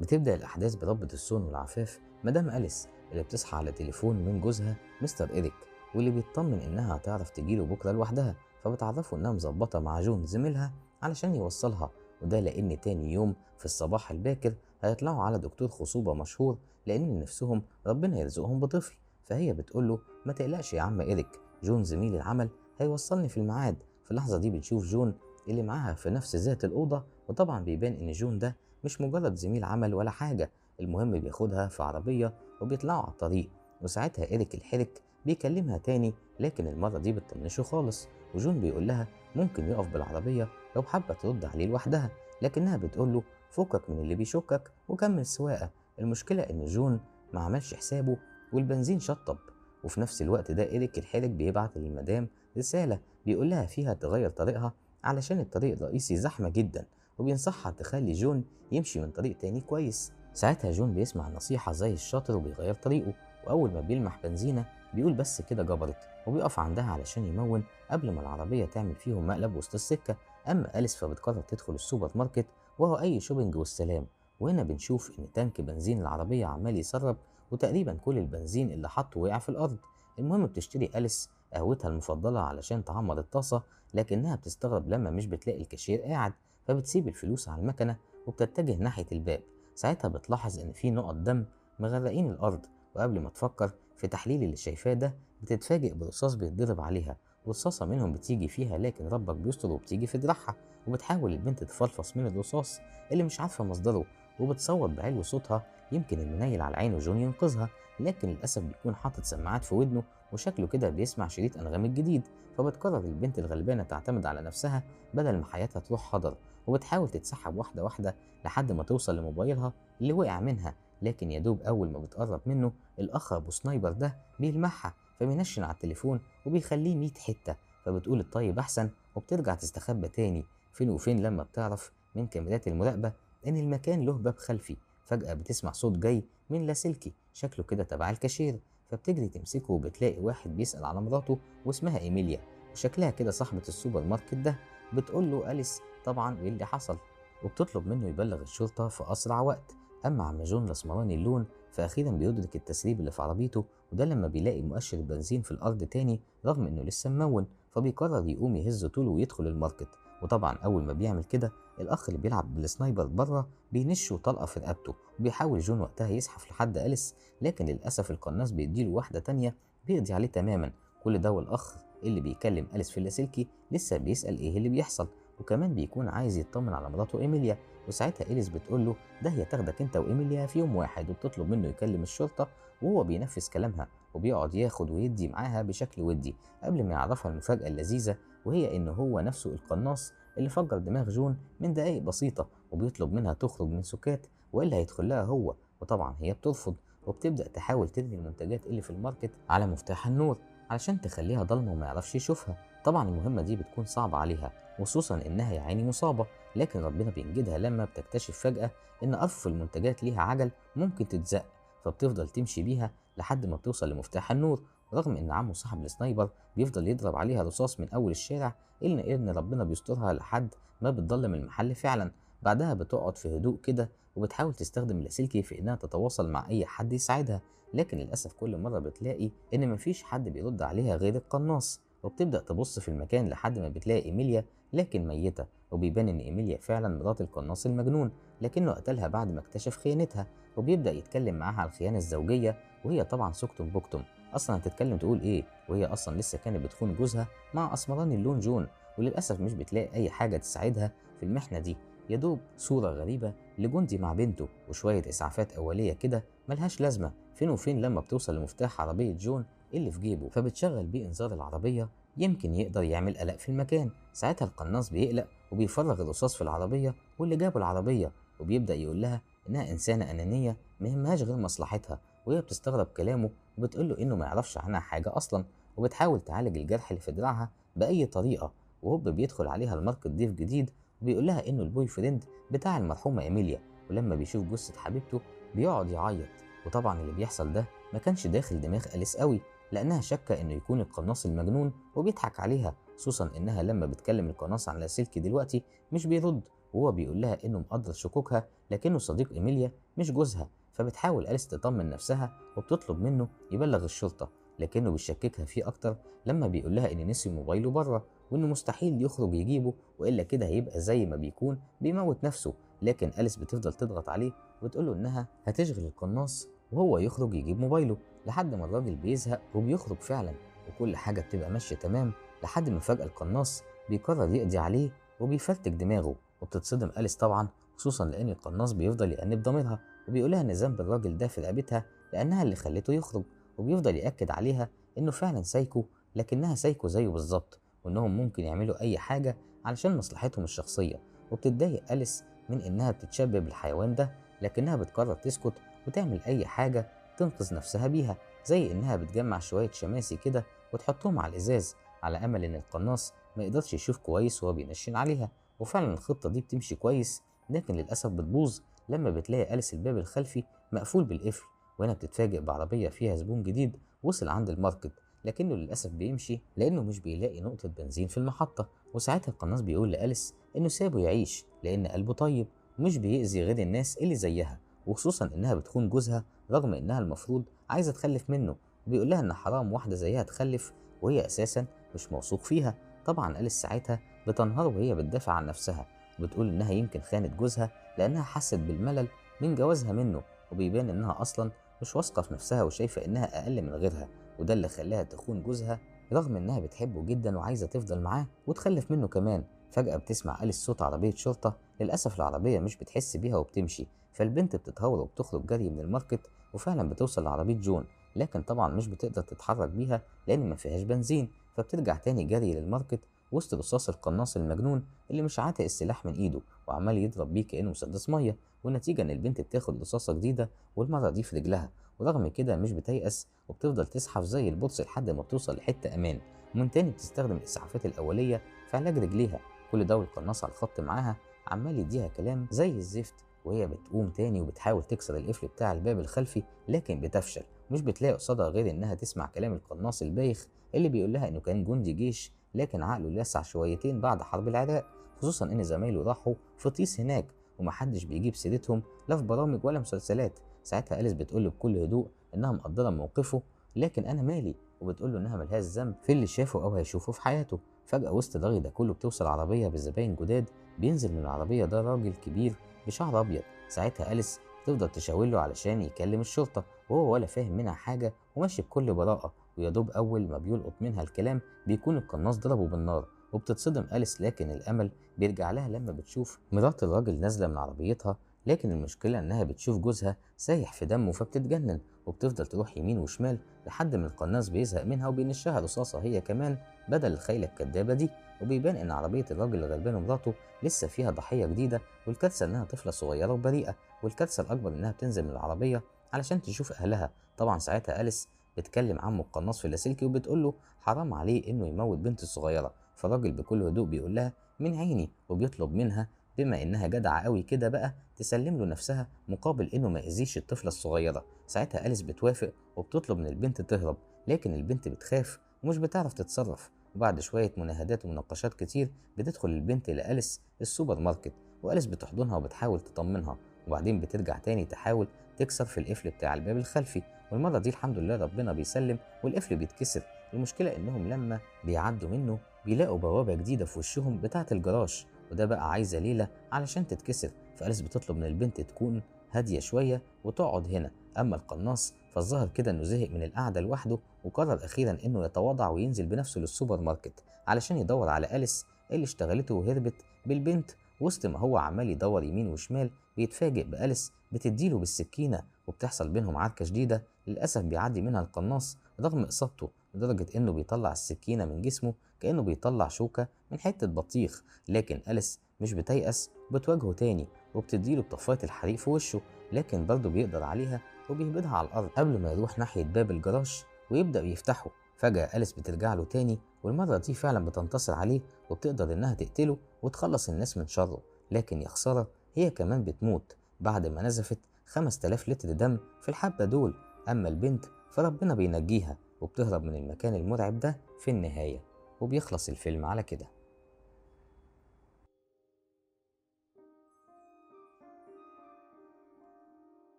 بتبدأ الأحداث بربة الصون والعفاف مدام أليس اللي بتصحى على تليفون من جوزها مستر إيريك، واللي بيطمن إنها هتعرف تجيله بكرة لوحدها، فبتعرفه إنها مظبطة مع جون زميلها علشان يوصلها. وده لأن تاني يوم في الصباح الباكر هيطلعوا على دكتور خصوبة مشهور، لأن نفسهم ربنا يرزقهم بطفل. فهي بتقوله ما تقلقش يا عم إيريك، جون زميل العمل هيوصلني في الميعاد. في اللحظة دي بتشوف جون اللي معاها في نفس ذات الأوضة، وطبعا بيبان إن جون ده مش مجرد زميل عمل ولا حاجة. المهم بياخدها في عربية وبيطلعوا على الطريق، وساعتها إيريك الحرك بيكلمها تاني، لكن المرة دي بتطنشه خالص. وجون بيقول لها ممكن يقف بالعربية لو حابة ترد عليه لوحدها، لكنها بتقوله فكك من اللي بيشكك وكمل سواقة. المشكلة إن جون ما عملش حسابه والبنزين شطب. وفي نفس الوقت ده إيريك الحرك بيبعت للمدام رسالة بيقول لها فيها تغير طريقها علشان الطريق الرئيسي زحمة جدا، وبينصحها تخلي جون يمشي من طريق تاني كويس. ساعتها جون بيسمع النصيحة زي الشاطر وبيغير طريقه، وأول ما بيلمح بنزينة بيقول بس كده جبرت، وبيقف عندها علشان يمون قبل ما العربية تعمل فيهم مقلب وسط السكة. أما أليس فبتقرر تدخل السوبر ماركت وهو أي شوبينج والسلام. وهنا بنشوف إن تانك بنزين العربية عمال يسرب، وتقريبا كل البنزين اللي حطه وقع في الأرض. المهم بتشتري أليس قهوتها المفضلة علشان تعمر الطاسة، لكنها بتستغرب لما مش بتلاقي الكاشير قاعد، فبتسيب الفلوس على المكنة وبتتجه ناحية الباب. ساعتها بتلاحظ إن في نقط دم مغرقين الأرض، وقبل ما تفكر في تحليل اللي شايفاه ده بتتفاجئ برصاص بيتضرب عليها. والرصاصة منهم بتيجي فيها، لكن ربك بيستر وبتيجي في دراعها. وبتحاول البنت تفلفص من الرصاص اللي مش عارفة مصدره، وبتصوت بعلو صوتها يمكن المنيل على عينه جون ينقذها، لكن للأسف بيكون حاطط سماعات في ودنه وشكله كده بيسمع شريط أنغام الجديد. فبتقرر البنت الغلبانة تعتمد على نفسها بدل ما حياتها تروح هدر، وبتحاول تتسحب واحدة واحدة لحد ما توصل لموبايلها اللي وقع منها. لكن يدوب أول ما بتقرب منه الأخ أبو سنايبر ده بيلمحها، فبينشن على التليفون وبيخليه 100 حتة. فبتقول الطيب أحسن وبترجع تستخبى تاني. فين وفين لما بتعرف من كاميرات المراقبة إن المكان له باب خلفي. فجأة بتسمع صوت جاي من لاسلكي شكله كده تبع الكاشير، فبتجري تمسكه وبتلاقي واحد بيسأل على مراته واسمها إيميليا، وشكلها كده صاحبة السوبر ماركت ده. بتقول له أليس طبعا إيه اللي حصل، وبتطلب منه يبلغ الشرطة في أسرع وقت. أما عم جون الأسمراني اللون فأخيرا بيدرك التسريب اللي في عربيته، وده لما بيلاقي مؤشر البنزين في الأرض تاني رغم إنه لسه ممون. فبيقرر يقوم يهز طوله ويدخل الماركت. وطبعا أول ما بيعمل كده الأخ اللي بيلعب بالسنايبر بره بينشه طلقة في رقبته، وبيحاول جون وقتها يزحف لحد أليس، لكن للأسف القناص بيديله واحدة تانية بيقضي عليه تماما. كل ده والأخ اللي بيكلم أليس في اللاسلكي لسه بيسأل إيه اللي بيحصل، وكمان بيكون عايز يطمن على مراته إيميليا. وساعتها إليس بتقول له ده هي تاخدك أنت وإيميليا في يوم واحد، وبتطلب منه يكلم الشرطة، وهو بينفذ كلامها وبيقعد ياخد ويدي معاها بشكل ودي قبل ما يعرفها المفاجأة اللذيذة، وهي إن هو نفسه القناص اللي فجر دماغ جون من دقايق بسيطة، وبيطلب منها تخرج من سكات وإلا هيدخل لها هو. وطبعا هي بترفض، وبتبدأ تحاول ترمي المنتجات اللي في الماركت على مفتاح النور علشان تخليها ضلمة وما يعرفش يشوفها. طبعا المهمة دي بتكون صعبة عليها، خصوصا إنها يا عيني مصابة، لكن ربنا بينجدها لما بتكتشف فجأة إن أرفف المنتجات ليها عجل ممكن تتزق. فبتفضل تمشي بيها لحد ما بتوصل لمفتاح النور، رغم إن عمه صاحب السنايبر بيفضل يضرب عليها رصاص من أول الشارع، إلا إن ربنا بيسترها لحد ما بتضلم المحل فعلا. بعدها بتقعد في هدوء كده وبتحاول تستخدم اللاسلكي في إنها تتواصل مع أي حد يساعدها، لكن للأسف كل مرة بتلاقي إن مفيش حد بيرد عليها غير القناص. وبتبدأ تبص في المكان لحد ما بتلاقي إيميليا لكن ميتة، وبيبان إن إيميليا فعلا مرات القناص المجنون، لكنه قتلها بعد ما اكتشف خيانتها. وبيبدأ يتكلم معاها على الخيانة الزوجية، وهي طبعا سكتم بكتم. أصلا هتتكلم تقول إيه وهي أصلا لسه كانت بتخون جوزها مع أسمراني اللون جون. وللأسف مش بتلاقي أي حاجة تساعدها في المحنة دي، يدوب صورة غريبة لجندي مع بنته وشوية إسعافات أولية كده ملهاش لازمة. فين وفين لما بتوصل لمفتاح عربية جون اللي في جيبه، فبتشغل بيه إنذار العربية يمكن يقدر يعمل قلق في المكان. ساعتها القناص بيقلق وبيفرغ الرصاص في العربية واللي جابه العربية، وبيبدأ يقول لها إنها إنسانة أنانية مهمهاش غير مصلحتها. وهي بتستغرب كلامه وبتقول له إنه ما يعرفش عنها حاجة أصلا، وبتحاول تعالج الجرح اللي في دراعها بأي طريقة. وهوب بيدخل عليها الماركت ضيف جديد وبيقول لها إنه البوي فريند بتاع المرحومة إيميليا، ولما بيشوف جثة حبيبته بيقعد يعيط. وطبعا اللي بيحصل ده ما كانش داخل دماغ أليس قوي، لأنها شاكة إنه يكون القناص المجنون وبيضحك عليها، خصوصا إنها لما بتكلم القناص عن لاسلكي دلوقتي مش بيرد، وهو بيقول لها إنه مقدر شكوكها لكنه صديق إيميليا مش جوزها. فبتحاول أليس تطمن نفسها وبتطلب منه يبلغ الشرطة، لكنه بيشككها فيه أكتر لما بيقول لها إن نسي موبايله بره وإنه مستحيل يخرج يجيبه، وإلا كده هيبقى زي ما بيكون بيموت نفسه. لكن أليس بتفضل تضغط عليه وتقوله إنها هتشغل القناص وهو يخرج يجيب موبايله، لحد ما الراجل بيزهق وبيخرج فعلا، وكل حاجة بتبقى ماشية تمام لحد ما فجأة القناص بيقرر يقضي عليه وبيفرتك دماغه. وبتتصدم أليس طبعا، خصوصا لأن القناص بيفضل يأنب ضميرها وبيقولها إن ذنب الراجل ده في رقبتها لأنها اللي خلته يخرج، وبيفضل يأكد عليها إنه فعلا سايكو لكنها سايكو زيه بالظبط، وإنهم ممكن يعملوا أي حاجة علشان مصلحتهم الشخصية. وبتتضايق أليس من إنها بتتشبه بالحيوان ده، لكنها بتقرر تسكت وتعمل أي حاجة تنقذ نفسها بيها، زي إنها بتجمع شوية شماسي كده وتحطهم على الإزاز على أمل إن القناص ما يقدرش يشوف كويس وهو بينشن عليها. وفعلا الخطة دي بتمشي كويس، لكن للأسف بتبوظ لما بتلاقي أليس الباب الخلفي مقفول بالقفل، وهنا بتتفاجئ بعربية فيها زبون جديد وصل عند الماركت، لكنه للأسف بيمشي لأنه مش بيلاقي نقطة بنزين في المحطة. وساعتها القناص بيقول لأليس إنه سابه يعيش لأن قلبه طيب ومش بيأذي غير الناس اللي زيها، وخصوصا إنها بتخون جوزها رغم إنها المفروض عايزة تخلف منه، وبيقول لها إن حرام واحدة زيها تخلف وهي أساسا مش موثوق فيها. طبعا أليس ساعتها بتنهار وهي بتدافع عن نفسها وبتقول إنها يمكن خانت جوزها لأنها حست بالملل من جوازها منه، وبيبان إنها أصلا مش واثقة في نفسها وشايفة إنها أقل من غيرها، وده اللي خلاها تخون جوزها رغم إنها بتحبه جدا وعايزة تفضل معاه وتخلف منه كمان. فجأة بتسمع أليس صوت عربية شرطة، للأسف العربية مش بتحس بيها وبتمشي، فالبنت بتتهور وبتخرج جري من الماركت، وفعلا بتوصل لعربية جون، لكن طبعا مش بتقدر تتحرك بيها لأن ما فيهاش بنزين. فبترجع تاني جري للماركت وسط رصاص القناص المجنون اللي مش عاتق السلاح من إيده وعمال يضرب بيه كأنه مسدس مية، والنتيجة إن البنت بتاخد رصاصة جديدة والمرة دي في رجلها، ورغم كده مش بتيأس وبتفضل تزحف زي البطس لحد ما بتوصل لحتة أمان. ومن تاني بتستخدم الإسعافات الأولية في علاج رجليها. كل ده والقناص على الخط معاها عمال يديها كلام زي الزفت، وهي بتقوم تاني وبتحاول تكسر القفل بتاع الباب الخلفي لكن بتفشل، مش بتلاقي قصادها غير إنها تسمع كلام القناص البايخ اللي بيقول لها إنه كان جندي جيش لكن عقله لسع شويتين بعد حرب العراق، خصوصا إن زمايله راحوا في طيس هناك ومحدش بيجيب سيرتهم لا في برامج ولا مسلسلات. ساعتها أليس بتقول له بكل هدوء إنها مقدرة موقفه لكن أنا مالي، وبتقول له إنها ملهاش ذنب في اللي شافه أو هيشوفه في حياته. فجأة وسط الرغي ده كله بتوصل عربية بزباين جداد، بينزل من العربية ده راجل كبير بشعر أبيض. ساعتها أليس تفضل تشاور له علشان يكلم الشرطة وهو ولا فاهم منها حاجة وماشي بكل براءة، ويدوب أول ما بيلقط منها الكلام بيكون القناص ضربه بالنار. وبتتصدم أليس لكن الأمل بيرجع لها لما بتشوف مرات الراجل نازلة من عربيتها، لكن المشكلة إنها بتشوف جوزها سايح في دمه فبتتجنن وبتفضل تروح يمين وشمال لحد ما القناص بيزهق منها وبينشها رصاصة هي كمان بدل الخيلة الكدابة دي. وبيبان إن عربية الراجل الغلبان ومراته لسه فيها ضحية جديدة، والكارثة إنها طفلة صغيرة وبريئة، والكارثة الأكبر إنها بتنزل من العربية علشان تشوف أهلها. طبعا ساعتها أليس بتكلم عمه القناص في اللاسلكي وبتقول له حرام عليه إنه يموت بنت الصغيرة، فالراجل بكل هدوء بيقول لها من عيني، وبيطلب منها بما إنها جدعة قوي كده بقى تسلم له نفسها مقابل إنه ما يأذيش الطفلة الصغيرة. ساعتها أليس بتوافق وبتطلب من البنت تهرب، لكن البنت بتخاف ومش بتعرف تتصرف. وبعد شوية مناهدات ومناقشات كتير بتدخل البنت لأليس السوبر ماركت، وأليس بتحضنها وبتحاول تطمنها، وبعدين بترجع تاني تحاول تكسر في القفل بتاع الباب الخلفي، والمرة دي الحمد لله ربنا بيسلم والقفل بيتكسر. المشكلة إنهم لما بيعدوا منه بيلاقوا بوابة جديدة في وشهم بتاعة الجراج، وده بقى عايزة ليلة علشان تتكسر. فأليس بتطلب من البنت تكون هادية شوية وتقعد هنا. أما القناص فالظاهر كده إنه زهق من القعدة لوحده وقرر أخيرا إنه يتواضع وينزل بنفسه للسوبر ماركت علشان يدور على أليس اللي اشتغلته وهربت بالبنت. وسط ما هو عمال يدور يمين وشمال بيتفاجئ بأليس بتديله بالسكينة، وبتحصل بينهم عركة شديدة للأسف بيعدي منها القناص رغم إصابته، لدرجة إنه بيطلع السكينة من جسمه كأنه بيطلع شوكة من حتة بطيخ. لكن أليس مش بتيأس وبتواجهه تاني وبتديله بطفاية الحريق في وشه، لكن برضه بيقدر عليها وبيهبدها على الأرض قبل ما يروح ناحية باب الجراج ويبدأ يفتحه. فجأة أليس بترجع له تاني والمرة دي فعلا بتنتصر عليه وبتقدر إنها تقتله وتخلص الناس من شره، لكن يا خسارة هي كمان بتموت بعد ما نزفت 5000 لتر دم في الحبة دول. أما البنت فربنا بينجيها وبتهرب من المكان المرعب ده في النهاية، وبيخلص الفيلم على كده.